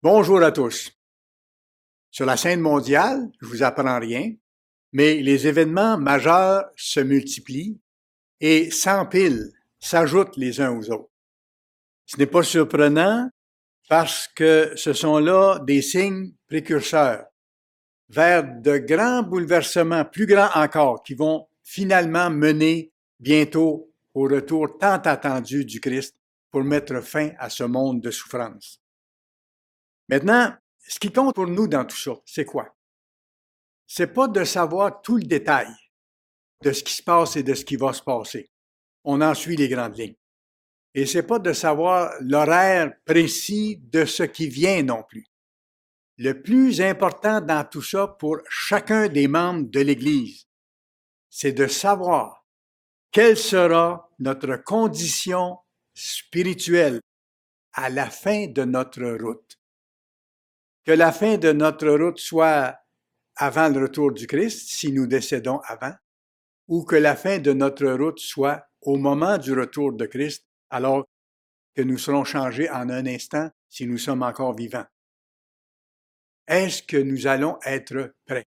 Bonjour à tous. Sur la scène mondiale, je vous apprends rien, mais les événements majeurs se multiplient et s'empilent, s'ajoutent les uns aux autres. Ce n'est pas surprenant parce que ce sont là des signes précurseurs vers de grands bouleversements, plus grands encore, qui vont finalement mener bientôt au retour tant attendu du Christ pour mettre fin à ce monde de souffrance. Maintenant, ce qui compte pour nous dans tout ça, c'est quoi? C'est pas de savoir tout le détail de ce qui se passe et de ce qui va se passer. On en suit les grandes lignes. Et c'est pas de savoir l'horaire précis de ce qui vient non plus. Le plus important dans tout ça pour chacun des membres de l'Église, c'est de savoir quelle sera notre condition spirituelle à la fin de notre route. Que la fin de notre route soit avant le retour du Christ, si nous décédons avant, ou que la fin de notre route soit au moment du retour de Christ, alors que nous serons changés en un instant si nous sommes encore vivants. Est-ce que nous allons être prêts?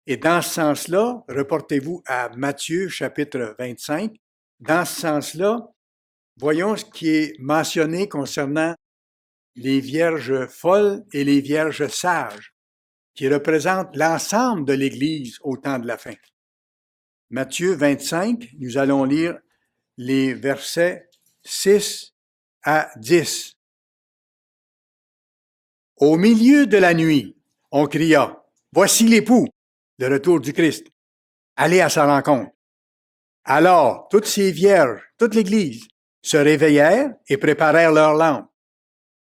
Et dans ce sens-là, reportez-vous à Matthieu chapitre 25. Dans ce sens-là, voyons ce qui est mentionné concernant les vierges folles et les vierges sages, qui représentent l'ensemble de l'Église au temps de la fin. Matthieu 25, nous allons lire les versets 6 à 10. Au milieu de la nuit, on cria, « Voici l'époux, le retour du Christ. Allez à sa rencontre. » Alors, toutes ces vierges, toute l'Église, se réveillèrent et préparèrent leurs lampes.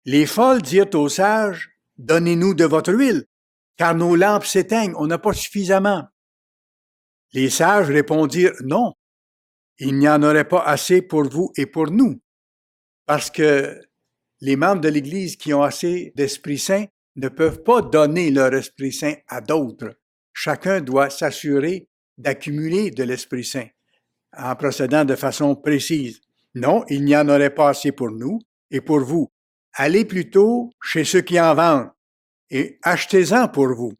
Les folles dirent aux sages, « Donnez-nous de votre huile, car nos lampes s'éteignent, on n'a pas suffisamment. » Les sages répondirent, « Non, il n'y en aurait pas assez pour vous et pour nous, parce que les membres de l'Église qui ont assez d'Esprit Saint ne peuvent pas donner leur Esprit Saint à d'autres. Chacun doit s'assurer d'accumuler de l'Esprit Saint en procédant de façon précise. Non, il n'y en aurait pas assez pour nous et pour vous. Allez plutôt chez ceux qui en vendent et achetez-en pour vous.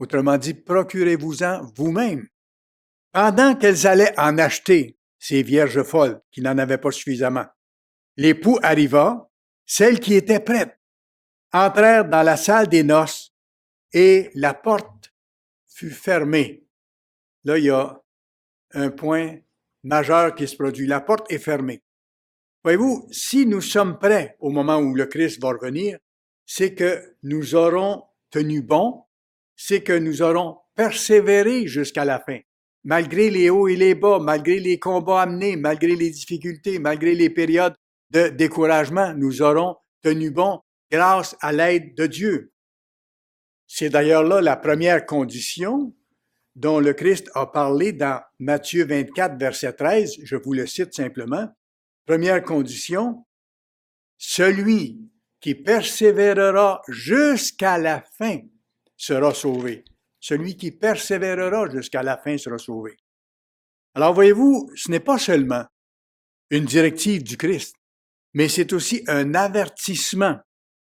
Autrement dit, procurez-vous-en vous-même. » Pendant qu'elles allaient en acheter, ces vierges folles qui n'en avaient pas suffisamment, l'époux arriva, celles qui étaient prêtes entrèrent dans la salle des noces et la porte fut fermée. Là, il y a un point majeur qui se produit. La porte est fermée. Voyez-vous, si nous sommes prêts au moment où le Christ va revenir, c'est que nous aurons tenu bon, c'est que nous aurons persévéré jusqu'à la fin. Malgré les hauts et les bas, malgré les combats amenés, malgré les difficultés, malgré les périodes de découragement, nous aurons tenu bon grâce à l'aide de Dieu. C'est d'ailleurs là la première condition dont le Christ a parlé dans Matthieu 24, verset 13. Je vous le cite simplement. Première condition, celui qui persévérera jusqu'à la fin sera sauvé. Celui qui persévérera jusqu'à la fin sera sauvé. Alors voyez-vous, ce n'est pas seulement une directive du Christ, mais c'est aussi un avertissement,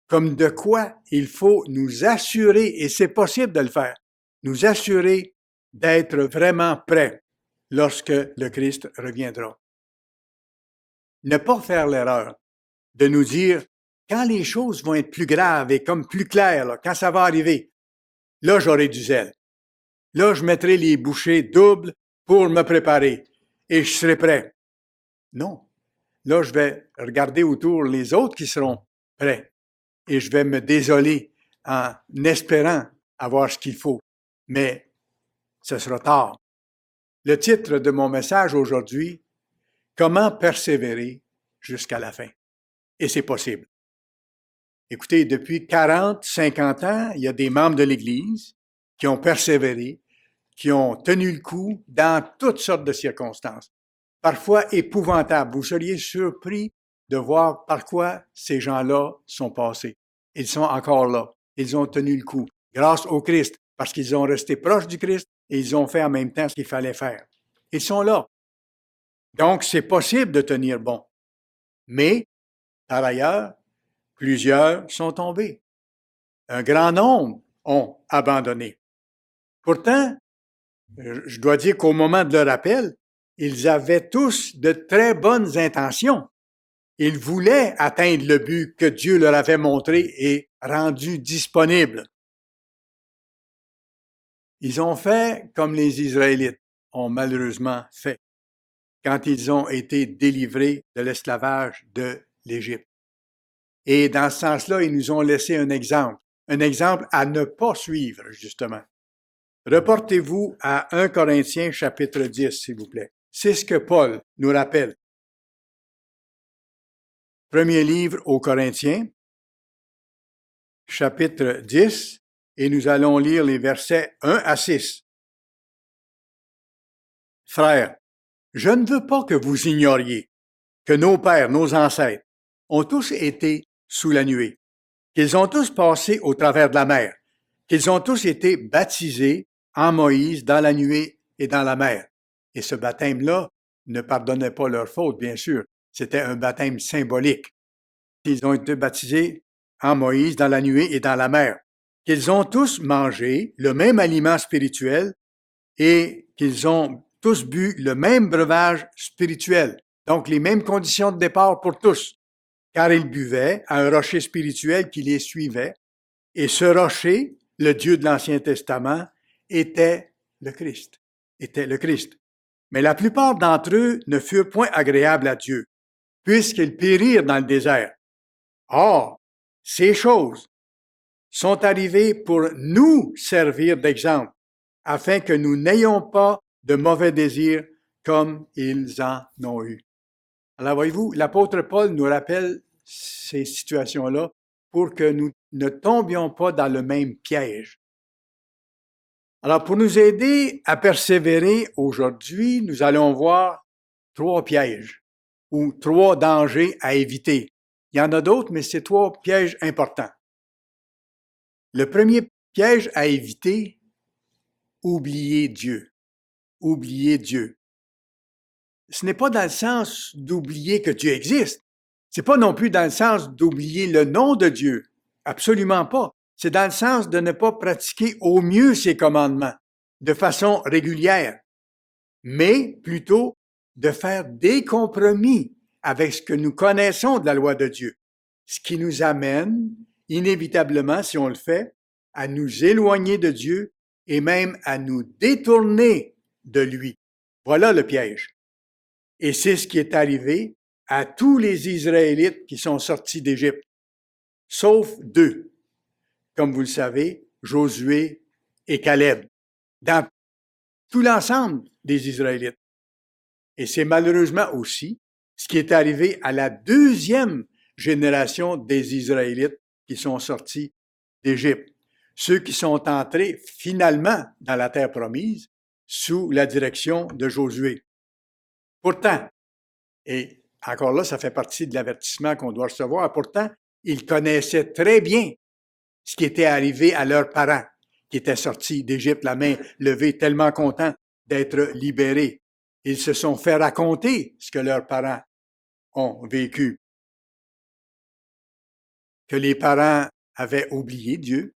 comme de quoi il faut nous assurer, et c'est possible de le faire, nous assurer d'être vraiment prêts lorsque le Christ reviendra. Ne pas faire l'erreur de nous dire, quand les choses vont être plus graves et comme plus claires, là, quand ça va arriver, là j'aurai du zèle. Là, je mettrai les bouchées doubles pour me préparer et je serai prêt. Non. Là, je vais regarder autour les autres qui seront prêts et je vais me désoler en espérant avoir ce qu'il faut. Mais ce sera tard. Le titre de mon message aujourd'hui, « Comment persévérer jusqu'à la fin ?» Et c'est possible. Écoutez, depuis 40, 50 ans, il y a des membres de l'Église qui ont persévéré, qui ont tenu le coup dans toutes sortes de circonstances, parfois épouvantables. Vous seriez surpris de voir par quoi ces gens-là sont passés. Ils sont encore là. Ils ont tenu le coup grâce au Christ, parce qu'ils ont resté proches du Christ et ils ont fait en même temps ce qu'il fallait faire. Ils sont là. Donc, c'est possible de tenir bon. Mais, par ailleurs, plusieurs sont tombés. Un grand nombre ont abandonné. Pourtant, je dois dire qu'au moment de leur appel, ils avaient tous de très bonnes intentions. Ils voulaient atteindre le but que Dieu leur avait montré et rendu disponible. Ils ont fait comme les Israélites ont malheureusement fait quand ils ont été délivrés de l'esclavage de l'Égypte. Et dans ce sens-là, ils nous ont laissé un exemple à ne pas suivre, justement. Reportez-vous à 1 Corinthiens chapitre 10, s'il vous plaît. C'est ce que Paul nous rappelle. Premier livre aux Corinthiens, chapitre 10, et nous allons lire les versets 1 à 6. Frères, je ne veux pas que vous ignoriez que nos pères, nos ancêtres, ont tous été sous la nuée, qu'ils ont tous passé au travers de la mer, qu'ils ont tous été baptisés en Moïse dans la nuée et dans la mer. Et ce baptême-là ne pardonnait pas leurs fautes, bien sûr. C'était un baptême symbolique. Ils ont été baptisés en Moïse dans la nuée et dans la mer, qu'ils ont tous mangé le même aliment spirituel et qu'ils ont tous bu le même breuvage spirituel. Donc, les mêmes conditions de départ pour tous, car ils buvaient à un rocher spirituel qui les suivait, et ce rocher, le Dieu de l'Ancien Testament, était le Christ. Mais la plupart d'entre eux ne furent point agréables à Dieu, puisqu'ils périrent dans le désert. Or, ces choses sont arrivées pour nous servir d'exemple, afin que nous n'ayons pas de mauvais désirs comme ils en ont eu. Alors, voyez-vous, l'apôtre Paul nous rappelle ces situations-là pour que nous ne tombions pas dans le même piège. Alors, pour nous aider à persévérer aujourd'hui, nous allons voir 3 pièges ou 3 dangers à éviter. Il y en a d'autres, mais c'est 3 pièges importants. Le premier piège à éviter, oublier Dieu. Oublier Dieu. Ce n'est pas dans le sens d'oublier que Dieu existe. C'est pas non plus dans le sens d'oublier le nom de Dieu. Absolument pas. C'est dans le sens de ne pas pratiquer au mieux ses commandements de façon régulière, mais plutôt de faire des compromis avec ce que nous connaissons de la loi de Dieu, ce qui nous amène inévitablement, si on le fait, à nous éloigner de Dieu et même à nous détourner de lui. Voilà le piège. Et c'est ce qui est arrivé à tous les Israélites qui sont sortis d'Égypte, sauf 2, comme vous le savez, Josué et Caleb, dans tout l'ensemble des Israélites. Et c'est malheureusement aussi ce qui est arrivé à la 2e génération des Israélites qui sont sortis d'Égypte, ceux qui sont entrés finalement dans la terre promise sous la direction de Josué. Pourtant, et encore là, ça fait partie de l'avertissement qu'on doit recevoir, pourtant, ils connaissaient très bien ce qui était arrivé à leurs parents, qui étaient sortis d'Égypte, la main levée, tellement contents d'être libérés. Ils se sont fait raconter ce que leurs parents ont vécu. Que les parents avaient oublié Dieu,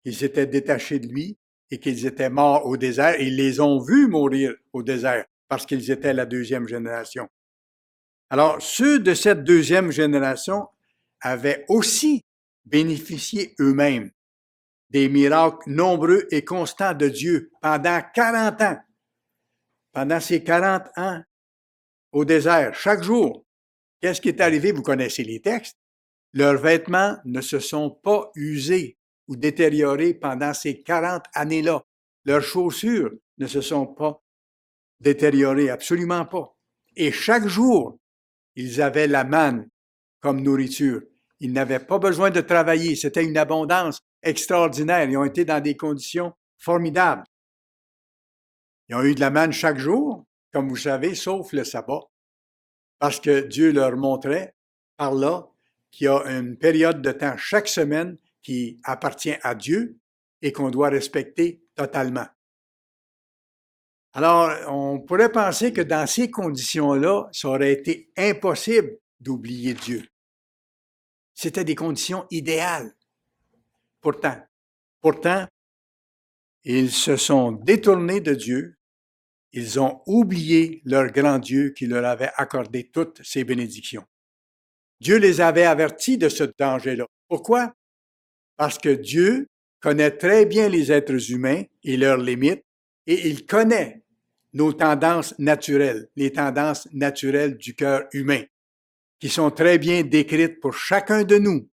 qu'ils s'étaient détachés de lui et qu'ils étaient morts au désert. Et ils les ont vus mourir au désert parce qu'ils étaient la 2e génération. Alors, ceux de cette 2e génération avaient aussi bénéficié eux-mêmes des miracles nombreux et constants de Dieu pendant 40 ans. Pendant ces 40 ans au désert, chaque jour, qu'est-ce qui est arrivé? Vous connaissez les textes. Leurs vêtements ne se sont pas usés ou détériorés pendant ces 40 années-là. Leurs chaussures ne se sont pas détériorées, absolument pas. Et chaque jour, ils avaient la manne comme nourriture. Ils n'avaient pas besoin de travailler. C'était une abondance extraordinaire. Ils ont été dans des conditions formidables. Ils ont eu de la manne chaque jour, comme vous savez, sauf le sabbat, parce que Dieu leur montrait par là qu'il y a une période de temps chaque semaine qui appartient à Dieu et qu'on doit respecter totalement. Alors, on pourrait penser que dans ces conditions-là, ça aurait été impossible d'oublier Dieu. C'était des conditions idéales. Pourtant, ils se sont détournés de Dieu. Ils ont oublié leur grand Dieu qui leur avait accordé toutes ces bénédictions. Dieu les avait avertis de ce danger-là. Pourquoi? Parce que Dieu connaît très bien les êtres humains et leurs limites, et il connaît nos tendances naturelles, les tendances naturelles du cœur humain, qui sont très bien décrites pour chacun de nous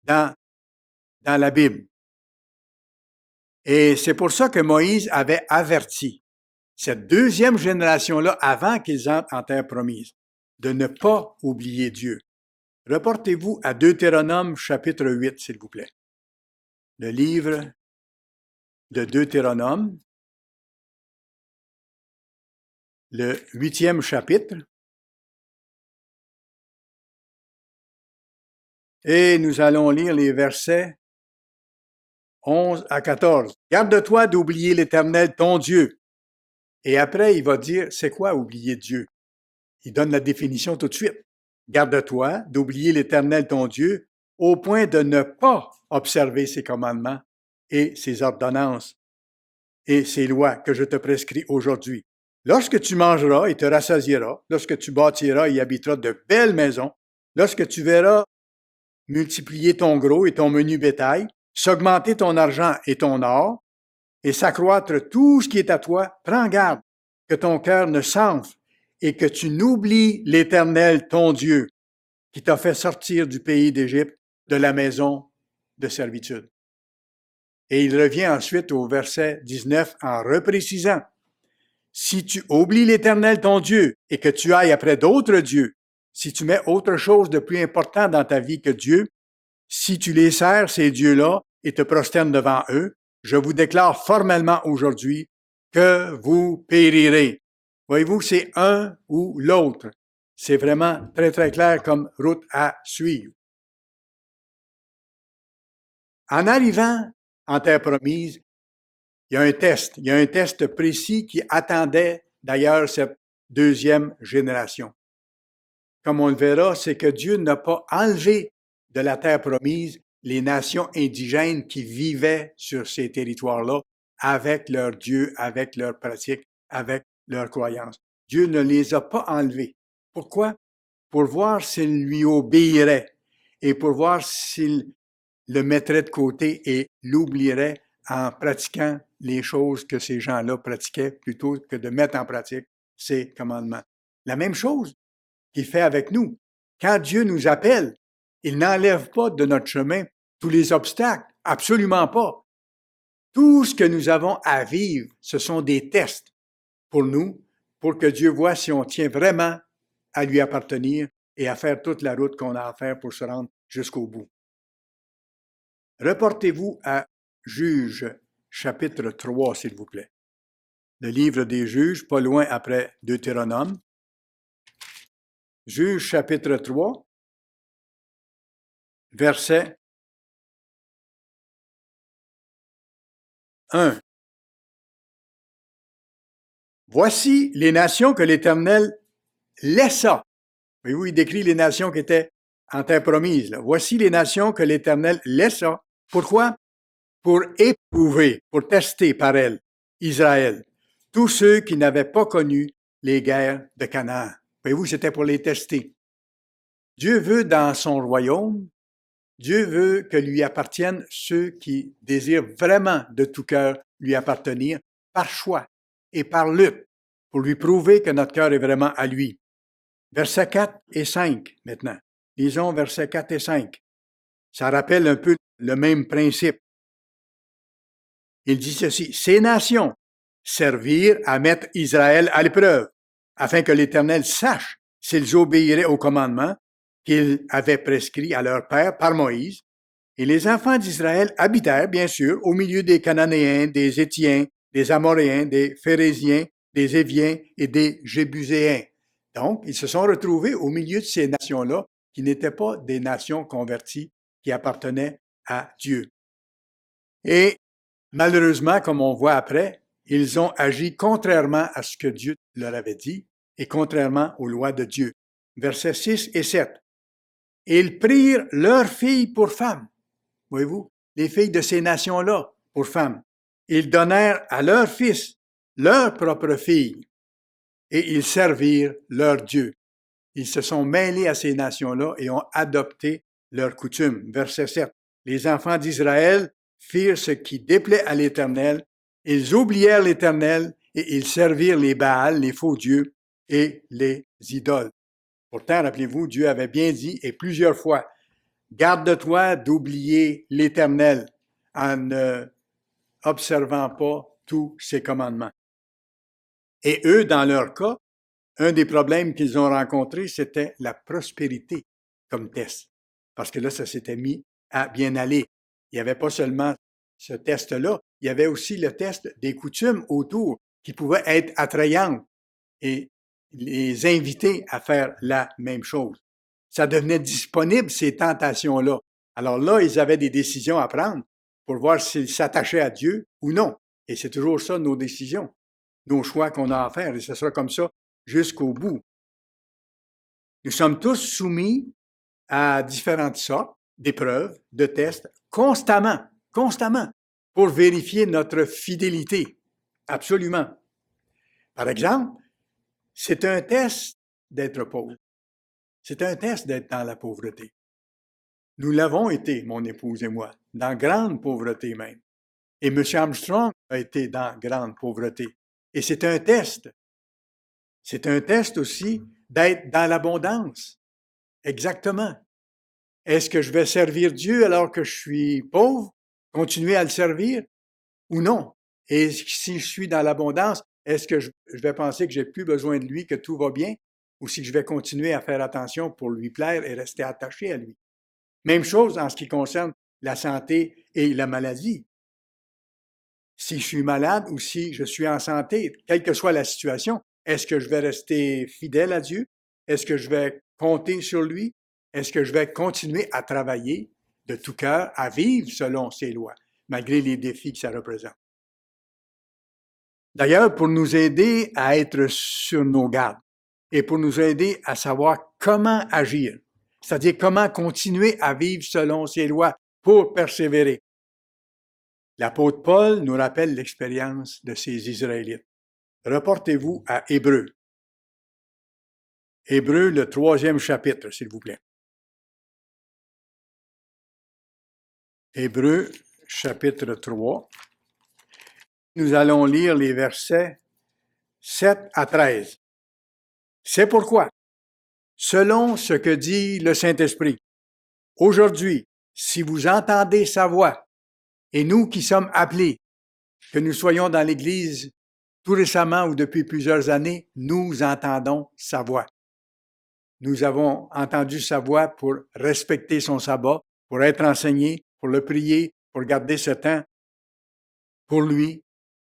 dans la Bible. Et c'est pour ça que Moïse avait averti cette deuxième génération-là, avant qu'ils entrent en terre promise, de ne pas oublier Dieu. Reportez-vous à Deutéronome chapitre 8, s'il vous plaît. Le livre de Deutéronome, le 8e chapitre. Et nous allons lire les versets 11 à 14. Garde-toi d'oublier l'Éternel, ton Dieu. Et après, il va dire, c'est quoi oublier Dieu? Il donne la définition tout de suite. Garde-toi d'oublier l'Éternel, ton Dieu, au point de ne pas observer ses commandements et ses ordonnances et ses lois que je te prescris aujourd'hui. Lorsque tu mangeras et te rassasieras, lorsque tu bâtiras et habiteras de belles maisons, lorsque tu verras multiplier ton gros et ton menu bétail, s'augmenter ton argent et ton or, et s'accroître tout ce qui est à toi, prends garde que ton cœur ne s'enfle et que tu n'oublies l'Éternel, ton Dieu, qui t'a fait sortir du pays d'Égypte, de la maison de servitude. Et il revient ensuite au verset 19 en reprécisant, si tu oublies l'Éternel, ton Dieu, et que tu ailles après d'autres dieux, si tu mets autre chose de plus important dans ta vie que Dieu, si tu les sers, ces dieux-là, et te prosternes devant eux, je vous déclare formellement aujourd'hui que vous périrez. Voyez-vous, c'est un ou l'autre. C'est vraiment très, très clair comme route à suivre. En arrivant en terre promise, il y a un test précis qui attendait d'ailleurs cette deuxième génération. Comme on le verra, c'est que Dieu n'a pas enlevé de la terre promise les nations indigènes qui vivaient sur ces territoires-là avec leurs dieux, avec leurs pratiques, avec leurs croyances. Dieu ne les a pas enlevés. Pourquoi? Pour voir s'ils lui obéiraient et pour voir s'ils le mettraient de côté et l'oublieraient en pratiquant les choses que ces gens-là pratiquaient plutôt que de mettre en pratique ces commandements. La même chose qu'il fait avec nous. Quand Dieu nous appelle, il n'enlève pas de notre chemin tous les obstacles, absolument pas. Tout ce que nous avons à vivre, ce sont des tests pour nous, pour que Dieu voie si on tient vraiment à lui appartenir et à faire toute la route qu'on a à faire pour se rendre jusqu'au bout. Reportez-vous à Juges, chapitre 3, s'il vous plaît. Le livre des Juges, pas loin après Deutéronome. Juges, chapitre 3, verset 1. Voici les nations que l'Éternel laissa. Voyez-vous, il décrit les nations qui étaient en terre promise. Là. Voici les nations que l'Éternel laissa. Pourquoi? Pour éprouver, pour tester par elles, Israël, tous ceux qui n'avaient pas connu les guerres de Canaan. Voyez-vous, c'était pour les tester. Dieu veut dans son royaume, Dieu veut que lui appartiennent ceux qui désirent vraiment de tout cœur lui appartenir par choix et par lutte pour lui prouver que notre cœur est vraiment à lui. Versets 4 et 5 maintenant. Lisons versets 4 et 5. Ça rappelle un peu le même principe. Il dit ceci, « Ces nations servirent à mettre Israël à l'épreuve, afin que l'Éternel sache s'ils obéiraient au commandement qu'il avait prescrit à leur père par Moïse. Et les enfants d'Israël habitèrent, bien sûr, au milieu des Cananéens, des Étiens, des Amoréens, des Phérésiens, des Éviens et des Jébuséens. Donc, ils se sont retrouvés au milieu de ces nations-là, qui n'étaient pas des nations converties, qui appartenaient à Dieu. Et malheureusement, comme on voit après, ils ont agi contrairement à ce que Dieu leur avait dit et contrairement aux lois de Dieu. Versets 6 et 7. Ils prirent leurs filles pour femmes. Voyez-vous, les filles de ces nations-là pour femmes. Ils donnèrent à leurs fils leurs propres filles et ils servirent leur Dieu. Ils se sont mêlés à ces nations-là et ont adopté leurs coutumes. Verset 7. Les enfants d'Israël firent ce qui déplaît à l'Éternel. Ils oublièrent l'Éternel et ils servirent les Baals, les faux dieux et les idoles. Pourtant, rappelez-vous, Dieu avait bien dit, et plusieurs fois, garde-toi d'oublier l'Éternel en ne observant pas tous ses commandements. Et eux, dans leur cas, un des problèmes qu'ils ont rencontrés, c'était la prospérité comme test. Parce que là, ça s'était mis à bien aller. Il n'y avait pas seulement ce test-là, il y avait aussi le test des coutumes autour qui pouvaient être attrayantes et les inviter à faire la même chose. Ça devenait disponible, ces tentations-là. Alors là, ils avaient des décisions à prendre pour voir s'ils s'attachaient à Dieu ou non. Et c'est toujours ça, nos décisions, nos choix qu'on a à faire. Et ce sera comme ça jusqu'au bout. Nous sommes tous soumis à différentes sortes d'épreuves, de tests, constamment, pour vérifier notre fidélité. Absolument. Par exemple, c'est un test d'être pauvre. C'est un test d'être dans la pauvreté. Nous l'avons été, mon épouse et moi, dans grande pauvreté même. Et M. Armstrong a été dans grande pauvreté. Et c'est un test. C'est un test aussi d'être dans l'abondance. Exactement. Est-ce que je vais servir Dieu alors que je suis pauvre? Continuer à le servir? Ou non? Et si je suis dans l'abondance, est-ce que je vais penser que j'ai plus besoin de lui, que tout va bien? Ou si je vais continuer à faire attention pour lui plaire et rester attaché à lui? Même chose en ce qui concerne la santé et la maladie. Si je suis malade ou si je suis en santé, quelle que soit la situation, est-ce que je vais rester fidèle à Dieu? Est-ce que je vais compter sur lui? Est-ce que je vais continuer à travailler de tout cœur, à vivre selon ses lois, malgré les défis que ça représente? D'ailleurs, pour nous aider à être sur nos gardes et pour nous aider à savoir comment agir, c'est-à-dire comment continuer à vivre selon ses lois pour persévérer. L'apôtre Paul nous rappelle l'expérience de ces Israélites. Reportez-vous à Hébreux. Hébreux, le 3e chapitre, s'il vous plaît. Hébreux, chapitre 3. Nous allons lire les versets 7 à 13. C'est pourquoi, selon ce que dit le Saint-Esprit, aujourd'hui, si vous entendez sa voix, et nous qui sommes appelés, que nous soyons dans l'Église tout récemment ou depuis plusieurs années, nous entendons sa voix. Nous avons entendu sa voix pour respecter son sabbat, pour être enseignés, pour le prier, pour garder ce temps pour lui,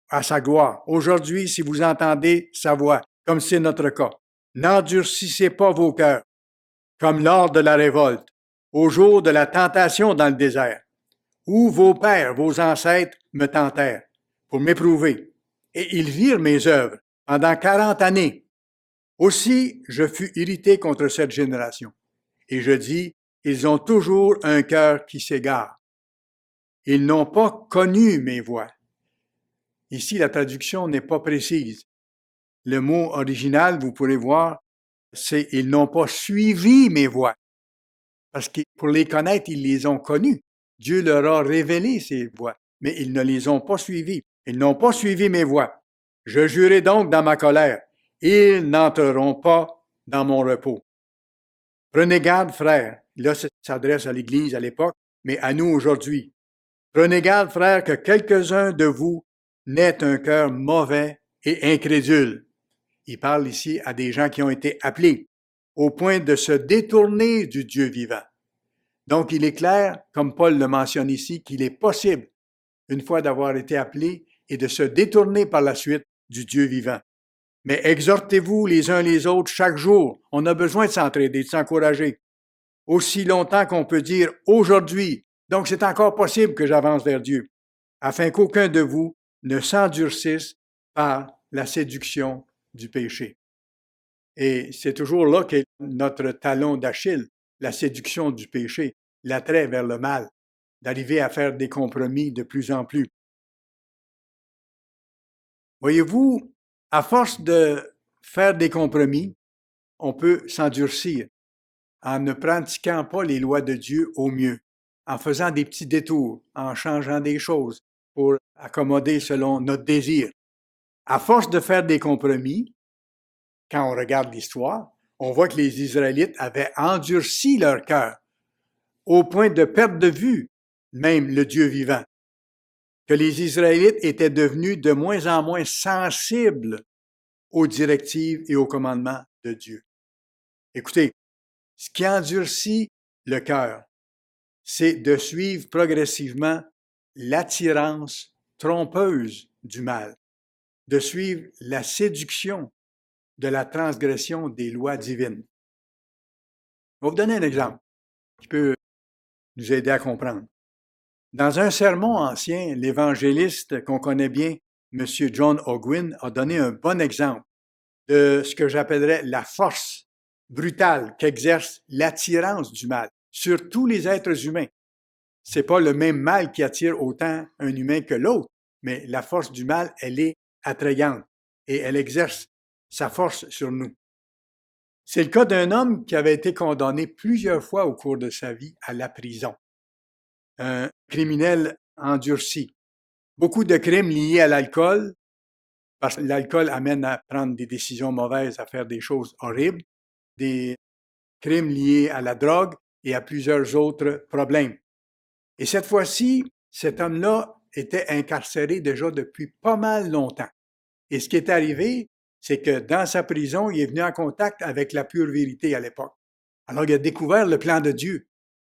à sa gloire. Aujourd'hui, si vous entendez sa voix, comme c'est notre cas, n'endurcissez pas vos cœurs, comme lors de la révolte, au jour de la tentation dans le désert, où vos pères, vos ancêtres me tentèrent pour m'éprouver, et ils virent mes œuvres pendant 40 années. Aussi, je fus irrité contre cette génération, et je dis, ils ont toujours un cœur qui s'égare. Ils n'ont pas connu mes voies. Ici, la traduction n'est pas précise. Le mot original, vous pourrez voir, c'est « ils n'ont pas suivi mes voies ». Parce que pour les connaître, ils les ont connus. Dieu leur a révélé ses voies, mais ils ne les ont pas suivis. Ils n'ont pas suivi mes voies. Je jurai donc dans ma colère, ils n'entreront pas dans mon repos. Prenez garde, frères. Là, ça s'adresse à l'Église à l'époque, mais à nous aujourd'hui. Prenez garde, frères, que quelques-uns de vous n'aient un cœur mauvais et incrédule. Il parle ici à des gens qui ont été appelés. au point de se détourner du Dieu vivant. Donc, il est clair, comme Paul le mentionne ici, qu'il est possible, une fois d'avoir été appelé, et de se détourner par la suite du Dieu vivant. Mais exhortez-vous les uns les autres chaque jour. On a besoin de s'entraider, de s'encourager. Aussi longtemps qu'on peut dire aujourd'hui. Donc, c'est encore possible que j'avance vers Dieu, afin qu'aucun de vous ne s'endurcisse par la séduction du péché. Et c'est toujours là qu'est notre talon d'Achille, la séduction du péché, l'attrait vers le mal, d'arriver à faire des compromis de plus en plus. Voyez-vous, à force de faire des compromis, on peut s'endurcir en ne pratiquant pas les lois de Dieu au mieux, en faisant des petits détours, en changeant des choses pour accommoder selon notre désir. À force de faire des compromis, quand on regarde l'histoire, on voit que les Israélites avaient endurci leur cœur au point de perdre de vue même le Dieu vivant, que les Israélites étaient devenus de moins en moins sensibles aux directives et aux commandements de Dieu. Écoutez, ce qui endurcit le cœur, c'est de suivre progressivement l'attirance trompeuse du mal, de suivre la séduction de la transgression des lois divines. Je vais vous donner un exemple qui peut nous aider à comprendre. Dans un sermon ancien, l'évangéliste qu'on connaît bien, M. John Ogwyn, a donné un bon exemple de ce que j'appellerais la force brutale qu'exerce l'attirance du mal sur tous les êtres humains. C'est pas le même mal qui attire autant un humain que l'autre, mais la force du mal, elle est attrayante et elle exerce sa force sur nous. C'est le cas d'un homme qui avait été condamné plusieurs fois au cours de sa vie à la prison. Un criminel endurci. Beaucoup de crimes liés à l'alcool, parce que l'alcool amène à prendre des décisions mauvaises, à faire des choses horribles, des crimes liés à la drogue et à plusieurs autres problèmes. Et cette fois-ci, cet homme-là était incarcéré déjà depuis pas mal longtemps. Et ce qui est arrivé, c'est que dans sa prison, il est venu en contact avec la pure vérité à l'époque. Alors, il a découvert le plan de Dieu.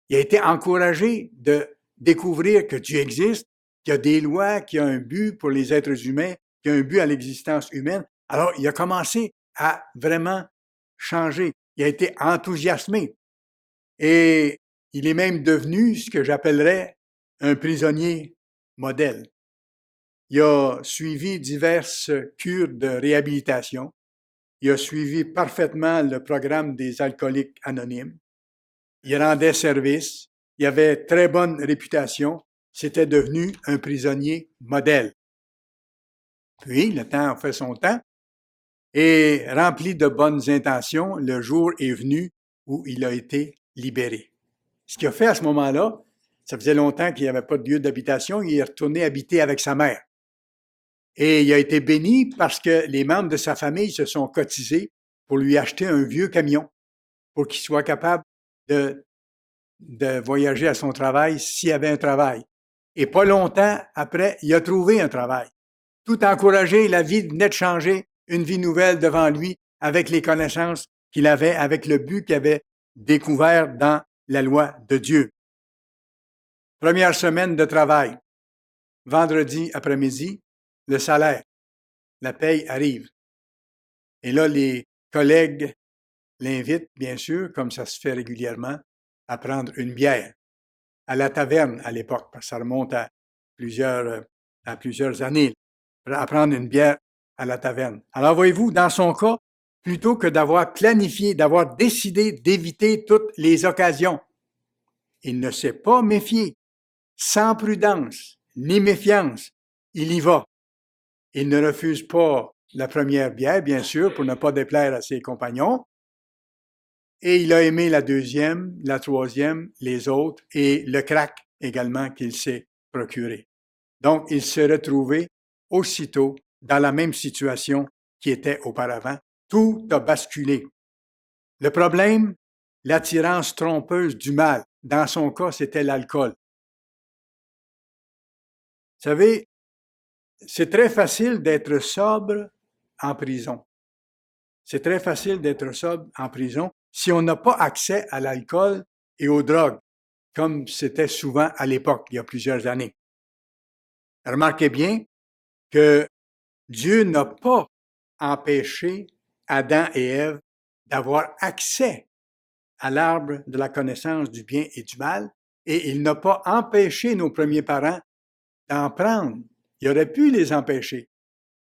Il a été encouragé de découvrir que Dieu existe, qu'il y a des lois, qu'il y a un but pour les êtres humains, qu'il y a un but à l'existence humaine. Alors, il a commencé à vraiment changer. Il a été enthousiasmé. Et il est même devenu ce que j'appellerais un prisonnier modèle. Il a suivi diverses cures de réhabilitation. Il a suivi parfaitement le programme des alcooliques anonymes. Il rendait service. Il avait très bonne réputation. C'était devenu un prisonnier modèle. Puis, le temps a fait son temps. Et rempli de bonnes intentions, le jour est venu où il a été libéré. Ce qu'il a fait à ce moment-là, ça faisait longtemps qu'il n'y avait pas de lieu d'habitation, il est retourné habiter avec sa mère. Et il a été béni parce que les membres de sa famille se sont cotisés pour lui acheter un vieux camion pour qu'il soit capable de voyager à son travail s'il y avait un travail. Et pas longtemps après, il a trouvé un travail. Tout encouragé, la vie venait de changer, une vie nouvelle devant lui avec les connaissances qu'il avait, avec le but qu'il avait découvert dans la loi de Dieu. Première semaine de travail. Vendredi après-midi, le salaire, la paye arrive. Et là, les collègues l'invitent, bien sûr, comme ça se fait régulièrement, à prendre une bière à la taverne à l'époque, parce que ça remonte à plusieurs années, à prendre une bière à la taverne. Alors, voyez-vous, dans son cas, plutôt que d'avoir planifié, d'avoir décidé d'éviter toutes les occasions, il ne s'est pas méfié, sans prudence ni méfiance, il y va. Il ne refuse pas la première bière, bien sûr, pour ne pas déplaire à ses compagnons. Et il a aimé la deuxième, la troisième, les autres et le crack également qu'il s'est procuré. Donc, il s'est retrouvé aussitôt dans la même situation qui était auparavant. Tout a basculé. Le problème, l'attirance trompeuse du mal. Dans son cas, c'était l'alcool. Vous savez, c'est très facile d'être sobre en prison. C'est très facile d'être sobre en prison si on n'a pas accès à l'alcool et aux drogues, comme c'était souvent à l'époque, il y a plusieurs années. Remarquez bien que Dieu n'a pas empêché Adam et Ève d'avoir accès à l'arbre de la connaissance du bien et du mal, et il n'a pas empêché nos premiers parents d'en prendre. Il aurait pu les empêcher,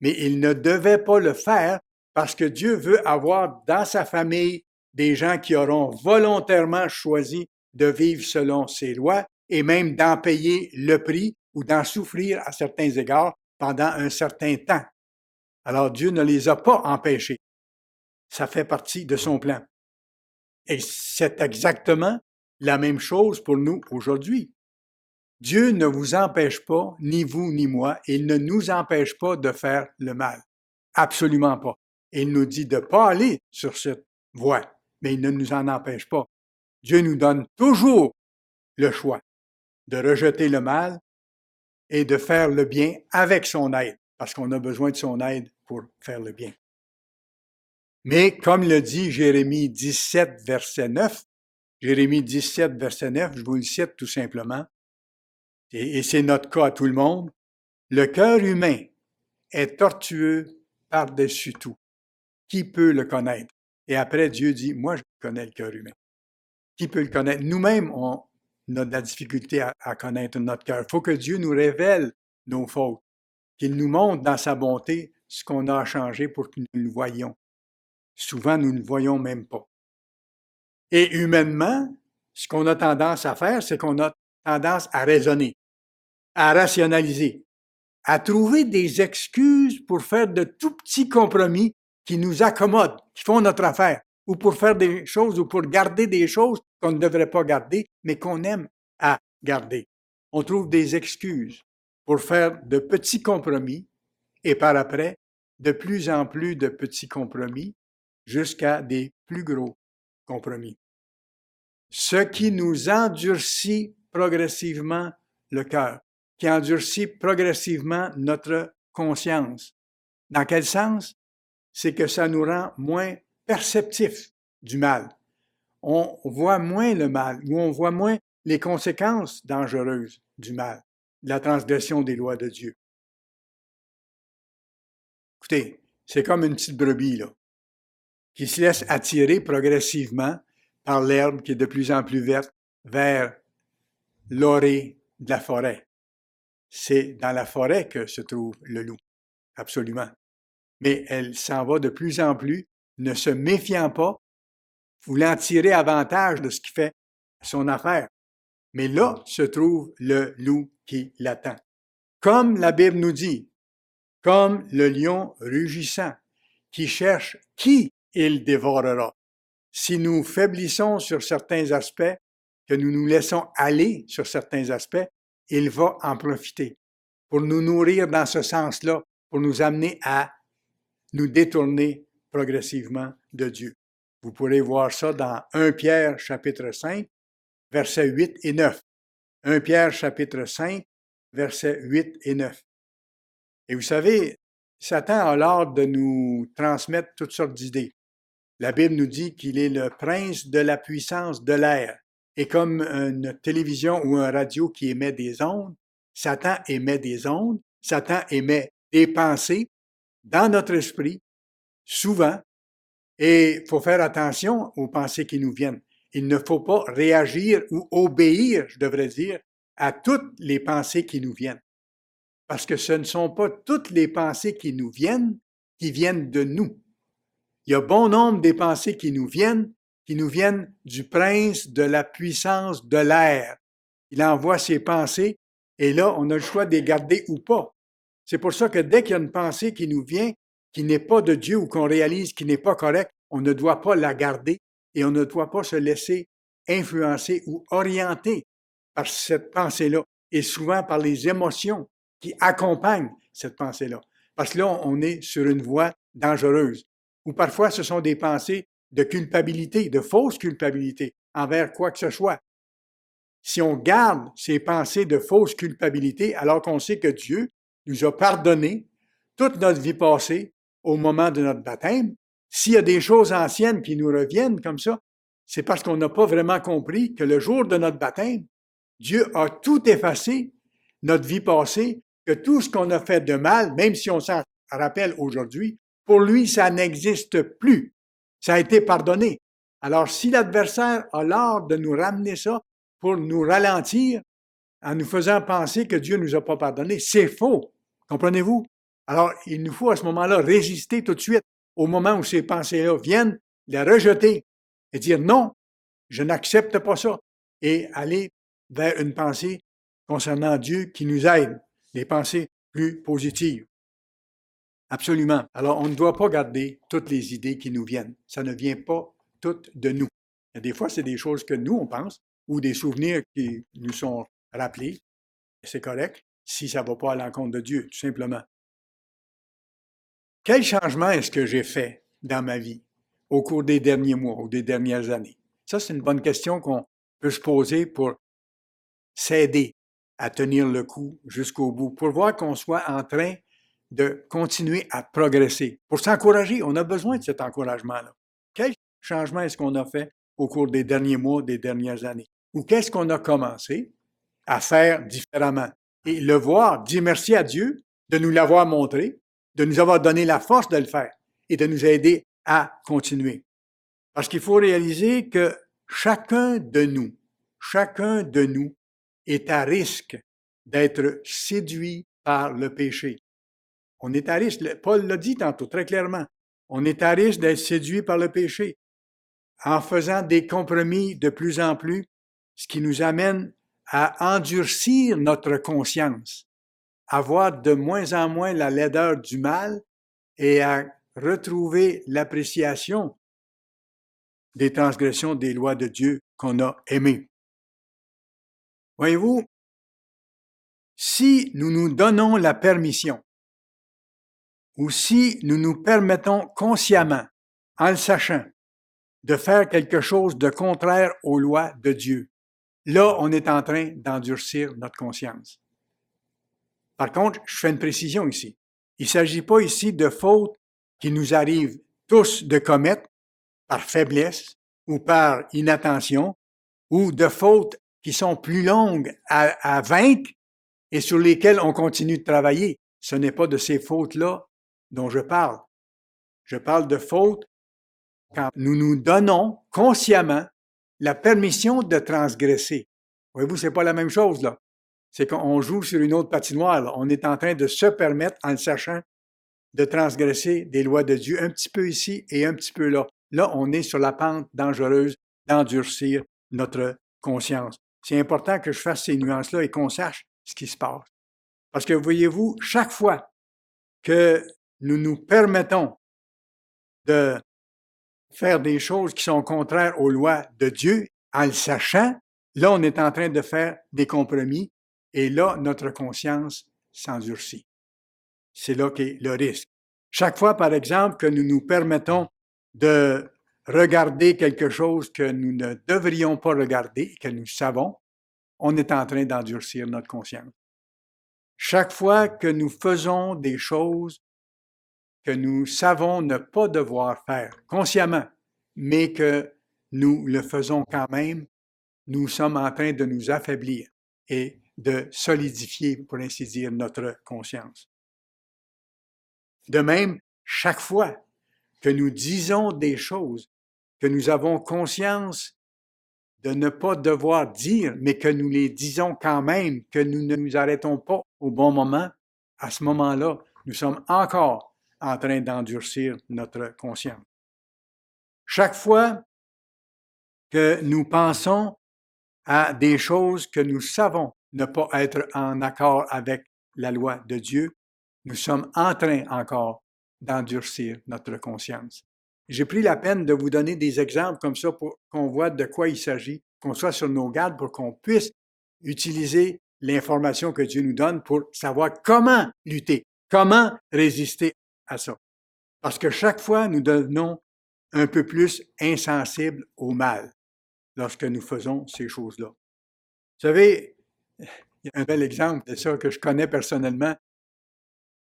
mais il ne devait pas le faire parce que Dieu veut avoir dans sa famille des gens qui auront volontairement choisi de vivre selon ses lois et même d'en payer le prix ou d'en souffrir à certains égards pendant un certain temps. Alors Dieu ne les a pas empêchés. Ça fait partie de son plan. Et c'est exactement la même chose pour nous aujourd'hui. Dieu ne vous empêche pas, ni vous ni moi, il ne nous empêche pas de faire le mal. Absolument pas. Il nous dit de ne pas aller sur cette voie, mais il ne nous en empêche pas. Dieu nous donne toujours le choix de rejeter le mal et de faire le bien avec son aide, parce qu'on a besoin de son aide pour faire le bien. Mais comme le dit Jérémie 17, verset 9, Jérémie 17, verset 9, je vous le cite tout simplement, et c'est notre cas à tout le monde, le cœur humain est tortueux par-dessus tout. Qui peut le connaître? Et après, Dieu dit, moi, je connais le cœur humain. Qui peut le connaître? Nous-mêmes, on a de la difficulté à connaître notre cœur. Il faut que Dieu nous révèle nos fautes, qu'il nous montre dans sa bonté ce qu'on a à changer pour que nous le voyions. Souvent, nous ne le voyons même pas. Et humainement, ce qu'on a tendance à faire, c'est qu'on a tendance à raisonner, à rationaliser, à trouver des excuses pour faire de tout petits compromis qui nous accommodent, qui font notre affaire, ou pour faire des choses, ou pour garder des choses qu'on ne devrait pas garder, mais qu'on aime à garder. On trouve des excuses pour faire de petits compromis, et par après, de plus en plus de petits compromis, jusqu'à des plus gros compromis. Ce qui nous endurcit progressivement le cœur, qui endurcit progressivement notre conscience. Dans quel sens? C'est que ça nous rend moins perceptifs du mal. On voit moins le mal, ou on voit moins les conséquences dangereuses du mal, de la transgression des lois de Dieu. Écoutez, c'est comme une petite brebis, là, qui se laisse attirer progressivement par l'herbe qui est de plus en plus verte vers l'orée de la forêt. C'est dans la forêt que se trouve le loup, absolument. Mais elle s'en va de plus en plus, ne se méfiant pas, voulant tirer avantage de ce qui fait son affaire. Mais là se trouve le loup qui l'attend. Comme la Bible nous dit, comme le lion rugissant, qui cherche qui il dévorera. Si nous faiblissons sur certains aspects, que nous nous laissons aller sur certains aspects, il va en profiter pour nous nourrir dans ce sens-là, pour nous amener à nous détourner progressivement de Dieu. Vous pourrez voir ça dans 1 Pierre chapitre 5, versets 8 et 9. 1 Pierre chapitre 5, versets 8 et 9. Et vous savez, Satan a l'art de nous transmettre toutes sortes d'idées. La Bible nous dit qu'il est le prince de la puissance de l'air. Et comme une télévision ou un radio qui émet des ondes, Satan émet des ondes, Satan émet des pensées dans notre esprit, souvent, et il faut faire attention aux pensées qui nous viennent. Il ne faut pas réagir ou obéir, je devrais dire, à toutes les pensées qui nous viennent. Parce que ce ne sont pas toutes les pensées qui viennent de nous. Il y a bon nombre des pensées qui nous viennent du prince de la puissance de l'air. Il envoie ses pensées et là, on a le choix de les garder ou pas. C'est pour ça que dès qu'il y a une pensée qui nous vient, qui n'est pas de Dieu ou qu'on réalise qui n'est pas correcte, on ne doit pas la garder et on ne doit pas se laisser influencer ou orienter par cette pensée-là et souvent par les émotions qui accompagnent cette pensée-là. Parce que là, on est sur une voie dangereuse. Ou parfois, ce sont des pensées de culpabilité, de fausse culpabilité envers quoi que ce soit. Si on garde ces pensées de fausse culpabilité, alors qu'on sait que Dieu nous a pardonné toute notre vie passée au moment de notre baptême, s'il y a des choses anciennes qui nous reviennent comme ça, c'est parce qu'on n'a pas vraiment compris que le jour de notre baptême, Dieu a tout effacé, notre vie passée, que tout ce qu'on a fait de mal, même si on s'en rappelle aujourd'hui, pour lui, ça n'existe plus. Ça a été pardonné. Alors, si l'adversaire a l'art de nous ramener ça pour nous ralentir, en nous faisant penser que Dieu ne nous a pas pardonné, c'est faux. Comprenez-vous? Alors, il nous faut à ce moment-là résister tout de suite au moment où ces pensées-là viennent, les rejeter et dire non, je n'accepte pas ça et aller vers une pensée concernant Dieu qui nous aide, des pensées plus positives. Absolument. Alors, on ne doit pas garder toutes les idées qui nous viennent. Ça ne vient pas toutes de nous. Et des fois, c'est des choses que nous, on pense, ou des souvenirs qui nous sont rappelés. C'est correct si ça ne va pas à l'encontre de Dieu, tout simplement. Quel changement est-ce que j'ai fait dans ma vie au cours des derniers mois ou des dernières années? Ça, c'est une bonne question qu'on peut se poser pour s'aider à tenir le coup jusqu'au bout, pour voir qu'on soit en train de continuer à progresser. Pour s'encourager, on a besoin de cet encouragement-là. Quel changement est-ce qu'on a fait au cours des derniers mois, des dernières années? Ou qu'est-ce qu'on a commencé à faire différemment? Et le voir, dire merci à Dieu de nous l'avoir montré, de nous avoir donné la force de le faire et de nous aider à continuer. Parce qu'il faut réaliser que chacun de nous est à risque d'être séduit par le péché. On est à risque, Paul l'a dit tantôt très clairement, on est à risque d'être séduit par le péché en faisant des compromis de plus en plus, ce qui nous amène à endurcir notre conscience, à voir de moins en moins la laideur du mal et à retrouver l'appréciation des transgressions des lois de Dieu qu'on a aimées. Voyez-vous, si nous nous donnons la permission, ou si nous nous permettons consciemment, en le sachant, de faire quelque chose de contraire aux lois de Dieu, là, on est en train d'endurcir notre conscience. Par contre, je fais une précision ici. Il ne s'agit pas ici de fautes qui nous arrivent tous de commettre par faiblesse ou par inattention, ou de fautes qui sont plus longues à vaincre et sur lesquelles on continue de travailler. Ce n'est pas de ces fautes-là dont je parle. Je parle de fautes quand nous nous donnons consciemment la permission de transgresser. Voyez-vous, c'est pas la même chose, là. C'est qu'on joue sur une autre patinoire, là. On est en train de se permettre, en le sachant, de transgresser des lois de Dieu, un petit peu ici et un petit peu là. Là, on est sur la pente dangereuse d'endurcir notre conscience. C'est important que je fasse ces nuances-là et qu'on sache ce qui se passe. Parce que, voyez-vous, chaque fois que nous nous permettons de faire des choses qui sont contraires aux lois de Dieu, en le sachant, là, on est en train de faire des compromis et là, notre conscience s'endurcit. C'est là qu'est le risque. Chaque fois, par exemple, que nous nous permettons de regarder quelque chose que nous ne devrions pas regarder, que nous savons, on est en train d'endurcir notre conscience. Chaque fois que nous faisons des choses que nous savons ne pas devoir faire consciemment, mais que nous le faisons quand même, nous sommes en train de nous affaiblir et de solidifier, pour ainsi dire, notre conscience. De même, chaque fois que nous disons des choses que nous avons conscience de ne pas devoir dire, mais que nous les disons quand même, que nous ne nous arrêtons pas au bon moment, à ce moment-là, nous sommes encore en train d'endurcir notre conscience. Chaque fois que nous pensons à des choses que nous savons ne pas être en accord avec la loi de Dieu, nous sommes en train encore d'endurcir notre conscience. J'ai pris la peine de vous donner des exemples comme ça pour qu'on voit de quoi il s'agit, qu'on soit sur nos gardes pour qu'on puisse utiliser l'information que Dieu nous donne pour savoir comment lutter, comment résister à ça. Parce que chaque fois, nous devenons un peu plus insensibles au mal lorsque nous faisons ces choses-là. Vous savez, il y a un bel exemple de ça que je connais personnellement.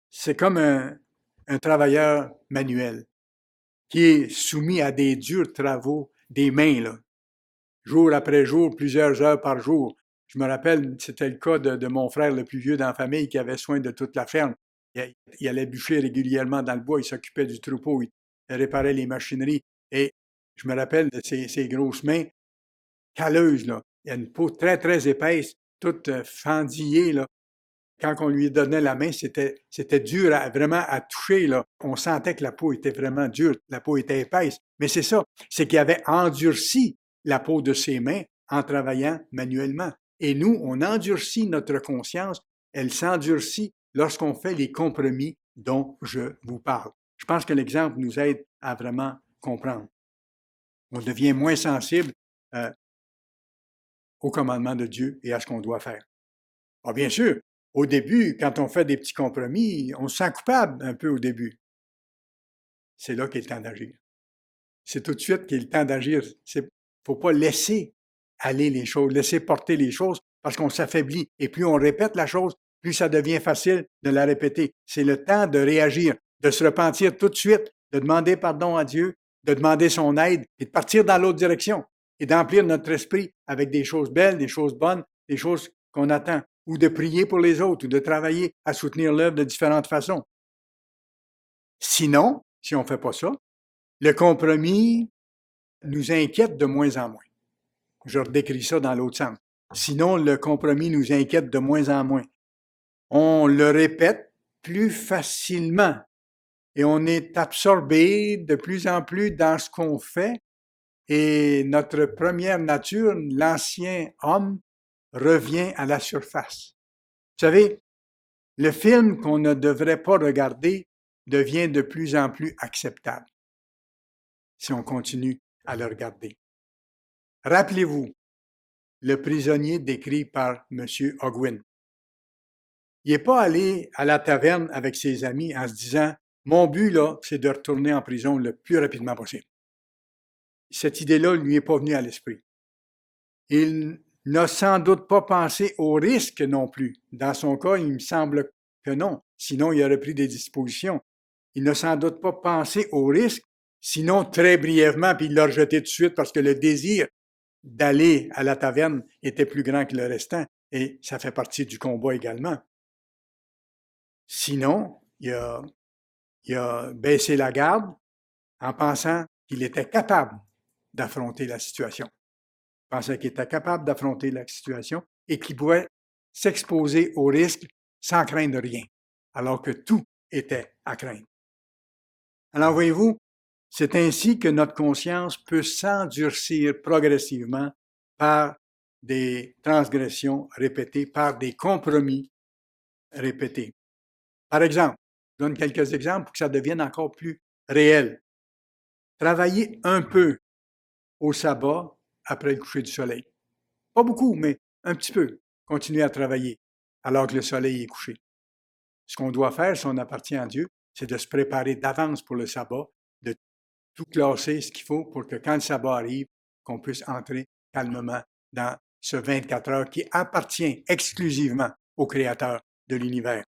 C'est comme un travailleur manuel qui est soumis à des durs travaux des mains, là. jour après jour, plusieurs heures par jour. Je me rappelle, c'était le cas de mon frère le plus vieux dans la famille qui avait soin de toute la ferme. Il allait bûcher régulièrement dans le bois, il s'occupait du troupeau, il réparait les machineries. Et je me rappelle de ses grosses mains calleuses, là. Il y a une peau très, très épaisse, toute fendillée, là. Quand on lui donnait la main, c'était dur vraiment à toucher, là. On sentait que la peau était vraiment dure, la peau était épaisse. Mais c'est ça, c'est qu'il avait endurci la peau de ses mains en travaillant manuellement. Et nous, on endurcit notre conscience, elle s'endurcit lorsqu'on fait les compromis dont je vous parle. Je pense que l'exemple nous aide à vraiment comprendre. On devient moins sensible au commandement de Dieu et à ce qu'on doit faire. Alors, bien sûr, au début, quand on fait des petits compromis, on se sent coupable un peu au début. C'est là qu'est le temps d'agir. C'est tout de suite qu'il est le temps d'agir. Il ne faut pas laisser aller les choses, laisser porter les choses parce qu'on s'affaiblit. Et plus on répète la chose, plus ça devient facile de la répéter. C'est le temps de réagir, de se repentir tout de suite, de demander pardon à Dieu, de demander son aide et de partir dans l'autre direction et d'emplir notre esprit avec des choses belles, des choses bonnes, des choses qu'on attend, ou de prier pour les autres, ou de travailler à soutenir l'œuvre de différentes façons. Sinon, si on ne fait pas ça, le compromis nous inquiète de moins en moins. Je redécris ça dans l'autre sens. Sinon, le compromis nous inquiète de moins en moins. On le répète plus facilement et on est absorbé de plus en plus dans ce qu'on fait et notre première nature, l'ancien homme, revient à la surface. Vous savez, le film qu'on ne devrait pas regarder devient de plus en plus acceptable si on continue à le regarder. Rappelez-vous, le prisonnier décrit par M. Ogwin. Il n'est pas allé à la taverne avec ses amis en se disant « Mon but, là, c'est de retourner en prison le plus rapidement possible. » Cette idée-là ne lui est pas venue à l'esprit. Il n'a sans doute pas pensé au risque non plus. Dans son cas, il me semble que non. Sinon, il aurait pris des dispositions. Il n'a sans doute pas pensé au risque, sinon très brièvement, puis il l'a rejeté tout de suite parce que le désir d'aller à la taverne était plus grand que le restant, et ça fait partie du combat également. Sinon, il a baissé la garde en pensant qu'il était capable d'affronter la situation. Il pensait qu'il était capable d'affronter la situation et qu'il pouvait s'exposer au risque sans craindre rien, alors que tout était à craindre. Alors, voyez-vous, c'est ainsi que notre conscience peut s'endurcir progressivement par des transgressions répétées, par des compromis répétés. Par exemple, je donne quelques exemples pour que ça devienne encore plus réel. Travailler un peu au sabbat après le coucher du soleil. Pas beaucoup, mais un petit peu. Continuer à travailler alors que le soleil est couché. Ce qu'on doit faire, si on appartient à Dieu, c'est de se préparer d'avance pour le sabbat, de tout classer ce qu'il faut pour que quand le sabbat arrive, qu'on puisse entrer calmement dans ce 24 heures qui appartient exclusivement au Créateur de l'univers.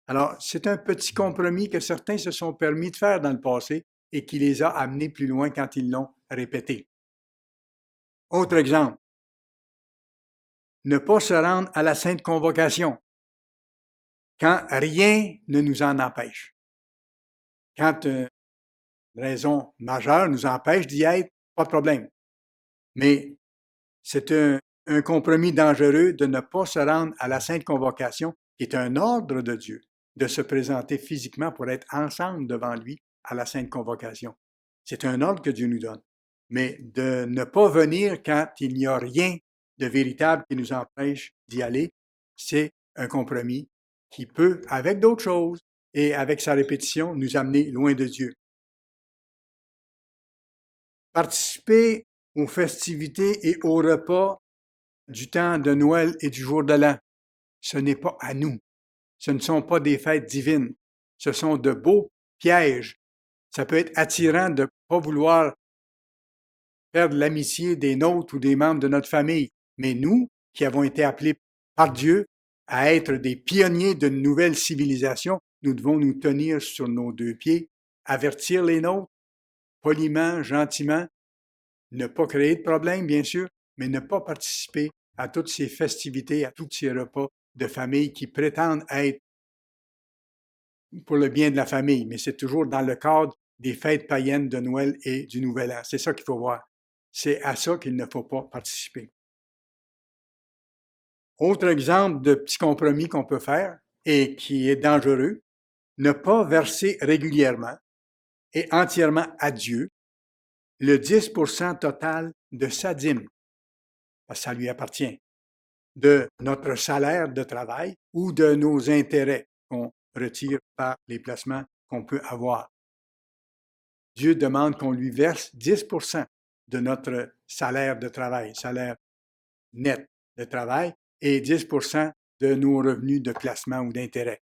Alors, c'est un petit compromis que certains se sont permis de faire dans le passé et qui les a amenés plus loin quand ils l'ont répété. Autre exemple, ne pas se rendre à la Sainte Convocation quand rien ne nous en empêche. Quand une raison majeure nous empêche d'y être, pas de problème. Mais c'est un compromis dangereux de ne pas se rendre à la Sainte Convocation, qui est un ordre de Dieu, de se présenter physiquement pour être ensemble devant lui à la Sainte Convocation. C'est un ordre que Dieu nous donne. Mais de ne pas venir quand il n'y a rien de véritable qui nous empêche d'y aller, c'est un compromis qui peut, avec d'autres choses et avec sa répétition, nous amener loin de Dieu. Participer aux festivités et aux repas du temps de Noël et du jour de l'an, ce n'est pas à nous. Ce ne sont pas des fêtes divines. Ce sont de beaux pièges. Ça peut être attirant de ne pas vouloir perdre l'amitié des nôtres ou des membres de notre famille. Mais nous, qui avons été appelés par Dieu à être des pionniers d'une nouvelle civilisation, nous devons nous tenir sur nos deux pieds, avertir les nôtres, poliment, gentiment, ne pas créer de problème, bien sûr, mais ne pas participer à toutes ces festivités, à tous ces repas de famille qui prétendent être pour le bien de la famille, mais c'est toujours dans le cadre des fêtes païennes de Noël et du Nouvel An. C'est ça qu'il faut voir. C'est à ça qu'il ne faut pas participer. Autre exemple de petit compromis qu'on peut faire et qui est dangereux, ne pas verser régulièrement et entièrement à Dieu le 10% total de sa dîme, parce que ça lui appartient, de notre salaire de travail ou de nos intérêts qu'on retire par les placements qu'on peut avoir. Dieu demande qu'on lui verse 10% de notre salaire de travail, salaire net de travail, et 10% de nos revenus de placement ou d'intérêt.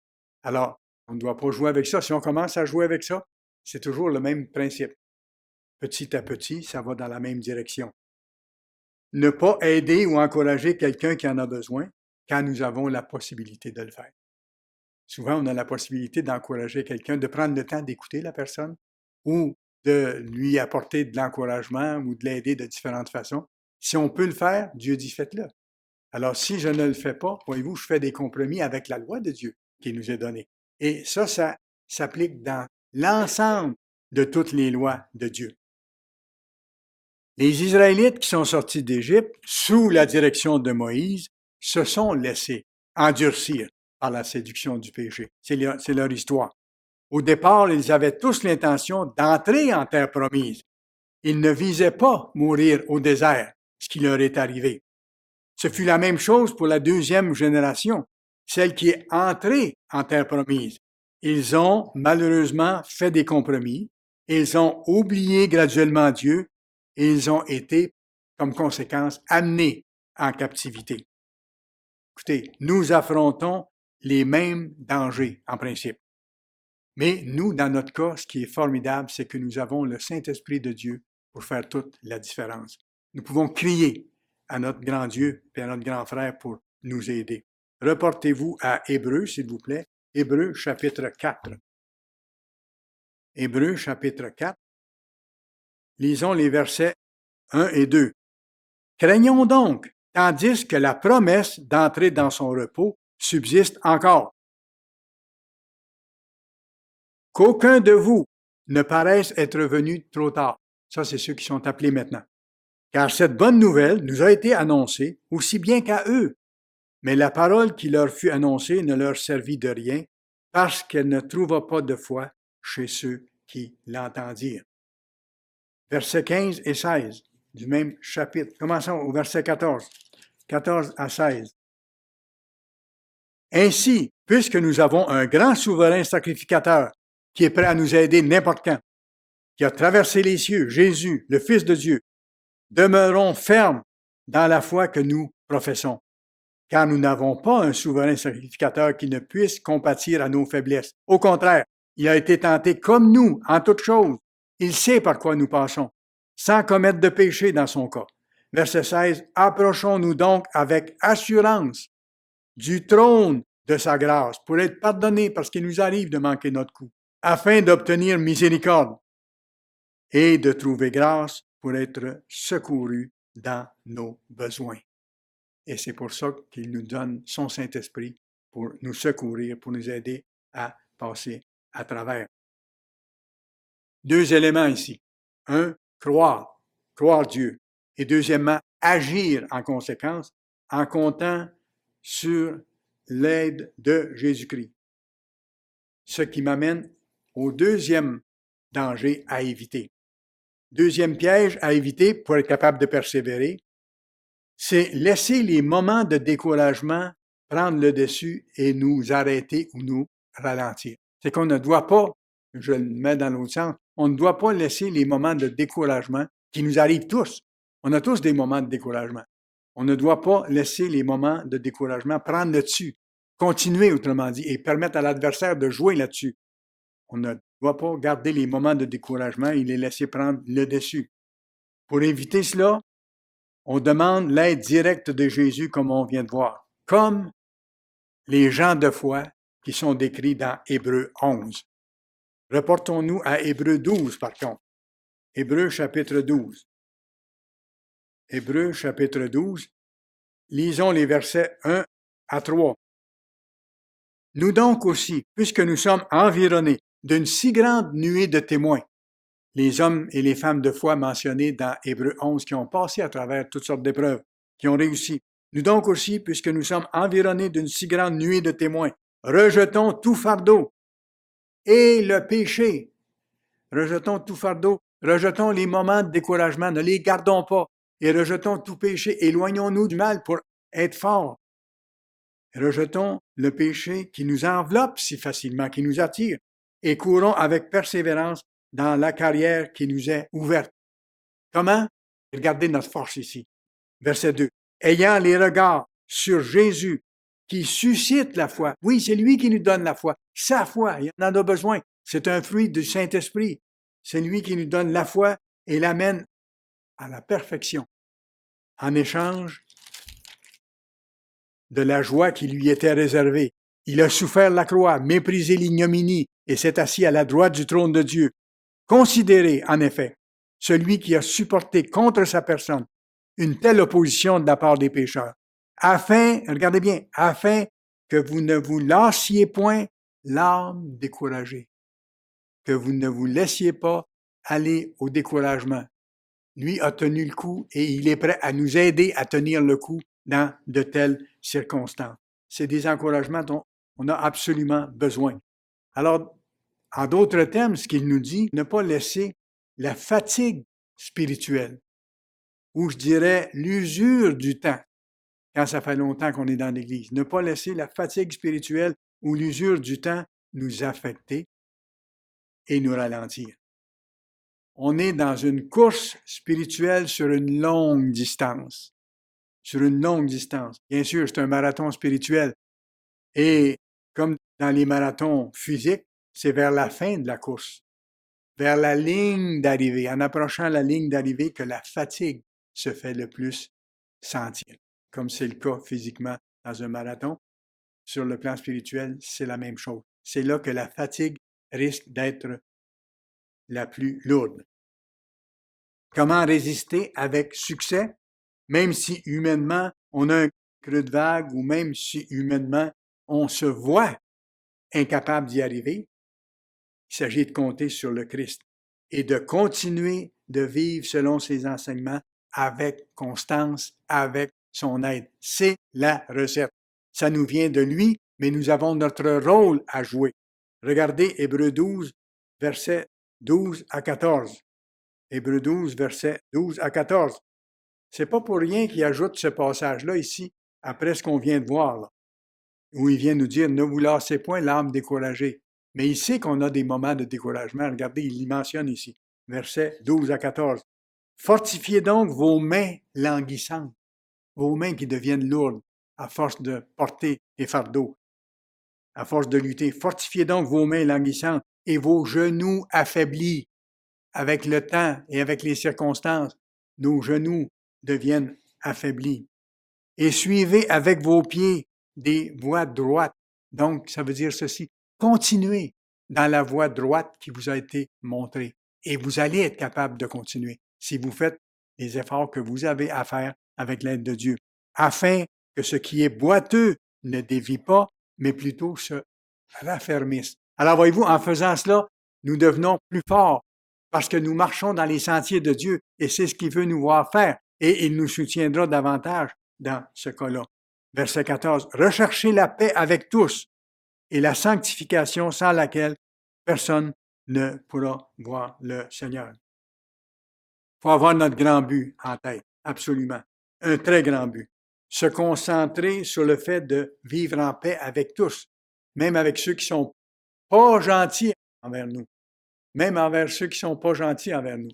Alors, on ne doit pas jouer avec ça. Si on commence à jouer avec ça, c'est toujours le même principe. Petit à petit, ça va dans la même direction. Ne pas aider ou encourager quelqu'un qui en a besoin quand nous avons la possibilité de le faire. Souvent, on a la possibilité d'encourager quelqu'un, de prendre le temps d'écouter la personne ou de lui apporter de l'encouragement ou de l'aider de différentes façons. Si on peut le faire, Dieu dit faites-le. Alors, si je ne le fais pas, voyez-vous, je fais des compromis avec la loi de Dieu qui nous est donnée. Et ça s'applique dans l'ensemble de toutes les lois de Dieu. Les Israélites qui sont sortis d'Égypte sous la direction de Moïse se sont laissés endurcir par la séduction du péché. C'est leur histoire. Au départ, ils avaient tous l'intention d'entrer en terre promise. Ils ne visaient pas mourir au désert, ce qui leur est arrivé. Ce fut la même chose pour la deuxième génération, celle qui est entrée en terre promise. Ils ont malheureusement fait des compromis, ils ont oublié graduellement Dieu et ils ont été, comme conséquence, amenés en captivité. Écoutez, nous affrontons les mêmes dangers en principe. Mais nous, dans notre cas, ce qui est formidable, c'est que nous avons le Saint-Esprit de Dieu pour faire toute la différence. Nous pouvons crier à notre grand Dieu et à notre grand frère pour nous aider. Reportez-vous à Hébreux, s'il vous plaît. Hébreux, chapitre 4. Hébreux, chapitre 4. Lisons les versets 1 et 2. Craignons donc, tandis que la promesse d'entrer dans son repos subsiste encore, qu'aucun de vous ne paraisse être venu trop tard. Ça, c'est ceux qui sont appelés maintenant. Car cette bonne nouvelle nous a été annoncée aussi bien qu'à eux. Mais la parole qui leur fut annoncée ne leur servit de rien parce qu'elle ne trouva pas de foi chez ceux qui l'entendirent. Versets 15 et 16 du même chapitre. Commençons au verset 14. 14 à 16. Ainsi, puisque nous avons un grand souverain sacrificateur qui est prêt à nous aider n'importe quand, qui a traversé les cieux, Jésus, le Fils de Dieu, demeurons fermes dans la foi que nous professons, car nous n'avons pas un souverain sacrificateur qui ne puisse compatir à nos faiblesses. Au contraire, il a été tenté comme nous en toutes choses. Il sait par quoi nous passons, sans commettre de péché dans son cas. Verset 16, approchons-nous donc avec assurance du trône de sa grâce pour être pardonnés parce qu'il nous arrive de manquer notre coup, afin d'obtenir miséricorde et de trouver grâce pour être secourus dans nos besoins. Et c'est pour ça qu'il nous donne son Saint-Esprit pour nous secourir, pour nous aider à passer à travers. Deux éléments ici. Un, croire Dieu. Et deuxièmement, agir en conséquence en comptant sur l'aide de Jésus-Christ. Ce qui m'amène au deuxième danger à éviter. Deuxième piège à éviter pour être capable de persévérer, c'est laisser les moments de découragement prendre le dessus et nous arrêter ou nous ralentir. C'est qu'on ne doit pas, je le mets dans l'autre sens, on ne doit pas laisser les moments de découragement qui nous arrivent tous. On a tous des moments de découragement. On ne doit pas laisser les moments de découragement prendre le dessus, continuer autrement dit, et permettre à l'adversaire de jouer là-dessus. On ne doit pas garder les moments de découragement et les laisser prendre le dessus. Pour éviter cela, on demande l'aide directe de Jésus comme on vient de voir, comme les gens de foi qui sont décrits dans Hébreux 11. Reportons-nous à Hébreux 12 par contre. Hébreux chapitre 12. Hébreux chapitre 12, lisons les versets 1 à 3. Nous donc aussi, puisque nous sommes environnés d'une si grande nuée de témoins, les hommes et les femmes de foi mentionnés dans Hébreux 11 qui ont passé à travers toutes sortes d'épreuves, qui ont réussi. Nous donc aussi, puisque nous sommes environnés d'une si grande nuée de témoins, rejetons tout fardeau et le péché. Rejetons tout fardeau, rejetons les moments de découragement, ne les gardons pas et rejetons tout péché. Éloignons-nous du mal pour être forts. Rejetons le péché qui nous enveloppe si facilement, qui nous attire, et courons avec persévérance dans la carrière qui nous est ouverte. Comment? Regardez notre force ici. Verset 2. Ayant les regards sur Jésus qui suscite la foi. Oui, c'est lui qui nous donne la foi. Sa foi, il en a besoin. C'est un fruit du Saint-Esprit. C'est lui qui nous donne la foi et l'amène à la perfection. En échange de la joie qui lui était réservée, il a souffert la croix, méprisé l'ignominie et s'est assis à la droite du trône de Dieu. Considérez, en effet, celui qui a supporté contre sa personne une telle opposition de la part des pécheurs, afin, regardez bien, afin que vous ne vous lassiez point l'âme découragée, que vous ne vous laissiez pas aller au découragement. Lui a tenu le coup et il est prêt à nous aider à tenir le coup dans de telles circonstances. C'est des encouragements dont on a absolument besoin. Alors, en d'autres termes, ce qu'il nous dit, ne pas laisser la fatigue spirituelle, ou je dirais l'usure du temps, quand ça fait longtemps qu'on est dans l'Église. Ne pas laisser la fatigue spirituelle ou l'usure du temps nous affecter et nous ralentir. On est dans une course spirituelle sur une longue distance. Sur une longue distance. Bien sûr, c'est un marathon spirituel. Et comme dans les marathons physiques, c'est vers la fin de la course, vers la ligne d'arrivée, en approchant la ligne d'arrivée que la fatigue se fait le plus sentir. Comme c'est le cas physiquement dans un marathon, sur le plan spirituel, c'est la même chose. C'est là que la fatigue risque d'être la plus lourde. Comment résister avec succès, même si humainement on a un creux de vague ou même si humainement on se voit incapable d'y arriver? Il s'agit de compter sur le Christ et de continuer de vivre selon ses enseignements avec constance, avec son aide. C'est la recette. Ça nous vient de lui, mais nous avons notre rôle à jouer. Regardez Hébreux 12, versets 12 à 14. Hébreux 12, versets 12 à 14. C'est pas pour rien qu'il ajoute ce passage-là ici, après ce qu'on vient de voir, là, où il vient nous dire « Ne vous lassez point l'âme découragée ». Mais il sait qu'on a des moments de découragement. Regardez, il y mentionne ici, versets 12 à 14. « Fortifiez donc vos mains languissantes, vos mains qui deviennent lourdes à force de porter des fardeaux, à force de lutter. Fortifiez donc vos mains languissantes et vos genoux affaiblis. » Avec le temps et avec les circonstances, nos genoux deviennent affaiblis. Et suivez avec vos pieds des voies droites. Donc, ça veut dire ceci. Continuez dans la voie droite qui vous a été montrée. Et vous allez être capable de continuer si vous faites les efforts que vous avez à faire avec l'aide de Dieu, afin que ce qui est boiteux ne dévie pas, mais plutôt se raffermisse. Alors, voyez-vous, en faisant cela, nous devenons plus forts parce que nous marchons dans les sentiers de Dieu et c'est ce qu'il veut nous voir faire et il nous soutiendra davantage dans ce cas-là. Verset 14. Recherchez la paix avec tous et la sanctification sans laquelle personne ne pourra voir le Seigneur. Il faut avoir notre grand but en tête, absolument. Un très grand but. Se concentrer sur le fait de vivre en paix avec tous, même avec ceux qui sont pas gentils envers nous, même envers ceux qui sont pas gentils envers nous.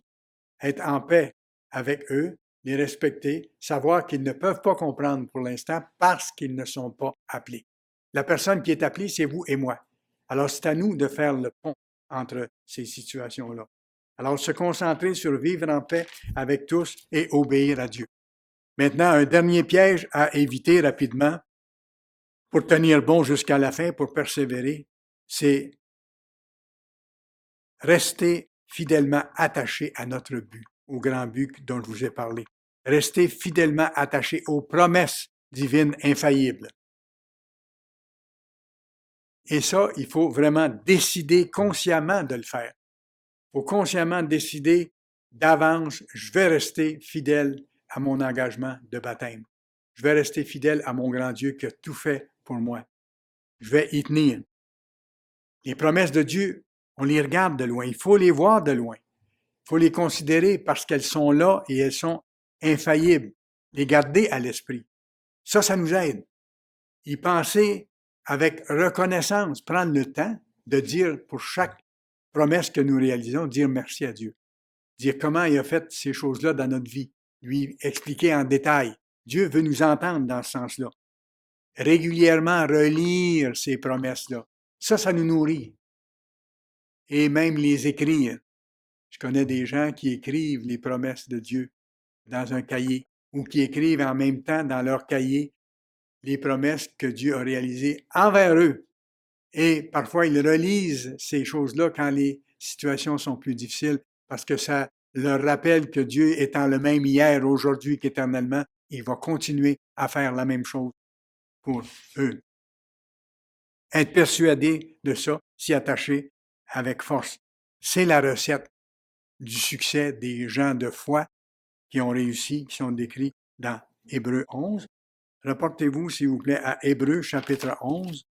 Être en paix avec eux, les respecter, savoir qu'ils ne peuvent pas comprendre pour l'instant parce qu'ils ne sont pas appelés. La personne qui est appelée, c'est vous et moi. Alors, c'est à nous de faire le pont entre ces situations-là. Alors, se concentrer sur vivre en paix avec tous et obéir à Dieu. Maintenant, un dernier piège à éviter rapidement pour tenir bon jusqu'à la fin, pour persévérer, c'est rester fidèlement attaché à notre but, au grand but dont je vous ai parlé. Rester fidèlement attaché aux promesses divines infaillibles. Et ça, il faut vraiment décider consciemment de le faire. Il faut consciemment décider d'avance, je vais rester fidèle à mon engagement de baptême. Je vais rester fidèle à mon grand Dieu qui a tout fait pour moi. Je vais y tenir. Les promesses de Dieu, on les regarde de loin. Il faut les voir de loin. Il faut les considérer parce qu'elles sont là et elles sont infaillibles. Les garder à l'esprit. Ça nous aide. Y penser avec reconnaissance, prendre le temps de dire pour chaque promesse que nous réalisons, dire merci à Dieu. Dire comment il a fait ces choses-là dans notre vie. Lui expliquer en détail. Dieu veut nous entendre dans ce sens-là. Régulièrement relire ces promesses-là. Ça nous nourrit. Et même les écrire. Je connais des gens qui écrivent les promesses de Dieu dans un cahier ou qui écrivent en même temps dans leur cahier les promesses que Dieu a réalisées envers eux. Et parfois, ils relisent ces choses-là quand les situations sont plus difficiles parce que ça leur rappelle que Dieu étant le même hier, aujourd'hui qu'éternellement, il va continuer à faire la même chose pour eux. Être persuadé de ça, s'y attacher avec force. C'est la recette du succès des gens de foi qui ont réussi, qui sont décrits dans Hébreux 11. Reportez-vous, s'il vous plaît, à Hébreux chapitre 11.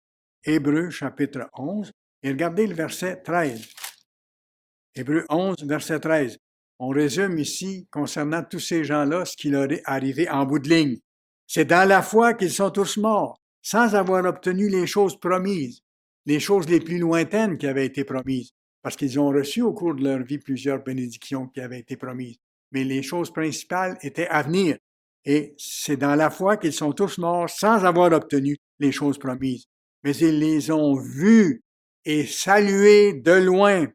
Hébreux chapitre 11. Et regardez le verset 13. Hébreux 11, verset 13. On résume ici, concernant tous ces gens-là, ce qui leur est arrivé en bout de ligne. C'est dans la foi qu'ils sont tous morts, sans avoir obtenu les choses promises, les choses les plus lointaines qui avaient été promises, parce qu'ils ont reçu au cours de leur vie plusieurs bénédictions qui avaient été promises. Mais les choses principales étaient à venir. Et c'est dans la foi qu'ils sont tous morts sans avoir obtenu les choses promises. Mais ils les ont vus et salués de loin,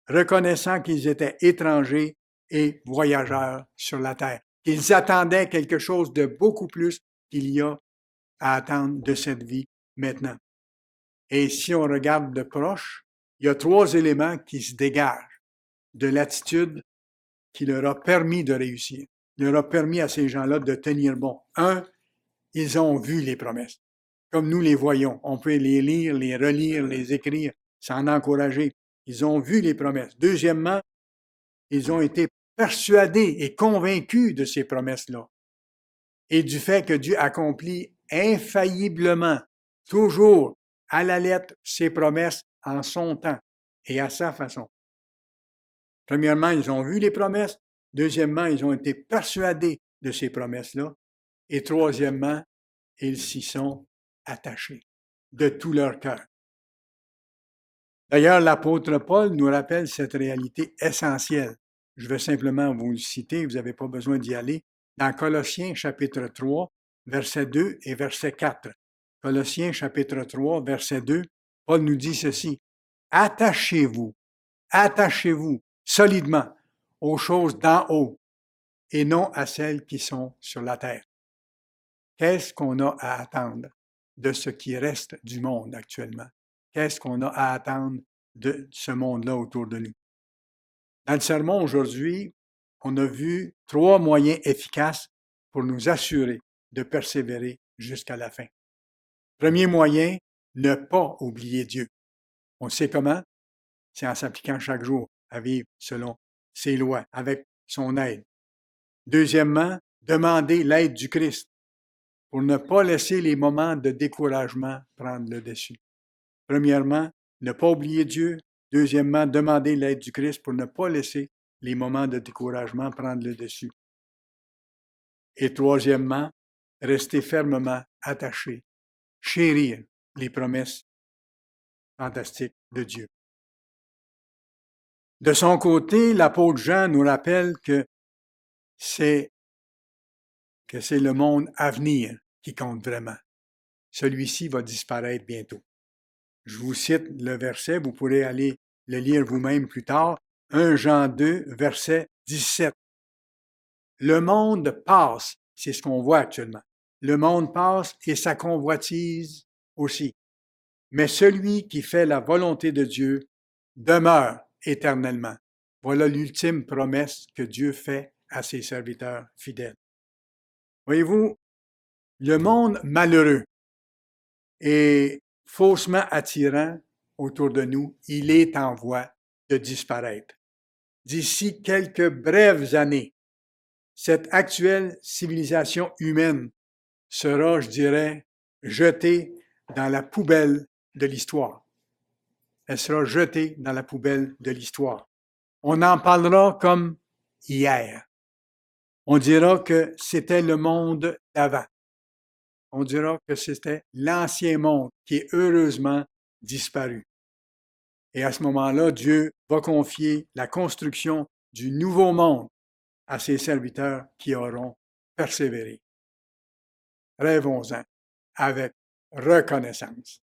reconnaissant qu'ils étaient étrangers et voyageurs sur la terre. Qu'ils attendaient quelque chose de beaucoup plus qu'il y a à attendre de cette vie maintenant. Et si on regarde de proche, il y a 3 éléments qui se dégagent de l'attitude qui leur a permis de réussir. Il leur a permis à ces gens-là de tenir bon. 1, ils ont vu les promesses. Comme nous les voyons. On peut les lire, les relire, les écrire, s'en encourager. Ils ont vu les promesses. Deuxièmement, ils ont été persuadés et convaincus de ces promesses-là et du fait que Dieu accomplit infailliblement, toujours à la lettre, ses promesses en son temps et à sa façon. Premièrement, ils ont vu les promesses. Deuxièmement, ils ont été persuadés de ces promesses-là. Et troisièmement, ils s'y sont attachés de tout leur cœur. D'ailleurs, l'apôtre Paul nous rappelle cette réalité essentielle. Je vais simplement vous le citer, vous n'avez pas besoin d'y aller. Dans Colossiens chapitre 3, verset 2 et verset 4. Colossiens chapitre 3, verset 2, Paul nous dit ceci. Attachez-vous solidement aux choses d'en haut et non à celles qui sont sur la terre. Qu'est-ce qu'on a à attendre de ce qui reste du monde actuellement? Qu'est-ce qu'on a à attendre de ce monde-là autour de nous? Dans le sermon aujourd'hui, on a vu 3 moyens efficaces pour nous assurer de persévérer jusqu'à la fin. Premier moyen, ne pas oublier Dieu. On sait comment? C'est en s'appliquant chaque jour à vivre selon ses lois, avec son aide. Deuxièmement, demander l'aide du Christ pour ne pas laisser les moments de découragement prendre le dessus. Premièrement, ne pas oublier Dieu. Deuxièmement, demander l'aide du Christ pour ne pas laisser les moments de découragement prendre le dessus. Et troisièmement, rester fermement attaché, chérir les promesses fantastiques de Dieu. De son côté, l'apôtre Jean nous rappelle que c'est le monde à venir qui compte vraiment. Celui-ci va disparaître bientôt. Je vous cite le verset, vous pourrez aller le lire vous-même plus tard. 1 Jean 2, verset 17. Le monde passe, c'est ce qu'on voit actuellement. Le monde passe et sa convoitise aussi. Mais celui qui fait la volonté de Dieu demeure éternellement. Voilà l'ultime promesse que Dieu fait à ses serviteurs fidèles. Voyez-vous, le monde malheureux et faussement attirant autour de nous, il est en voie de disparaître. D'ici quelques brèves années, cette actuelle civilisation humaine sera, je dirais, jetée dans la poubelle de l'histoire. Elle sera jetée dans la poubelle de l'histoire. On en parlera comme hier. On dira que c'était le monde d'avant. On dira que c'était l'ancien monde qui est heureusement disparu. Et à ce moment-là, Dieu va confier la construction du nouveau monde à ses serviteurs qui auront persévéré. Rêvons-en avec reconnaissance.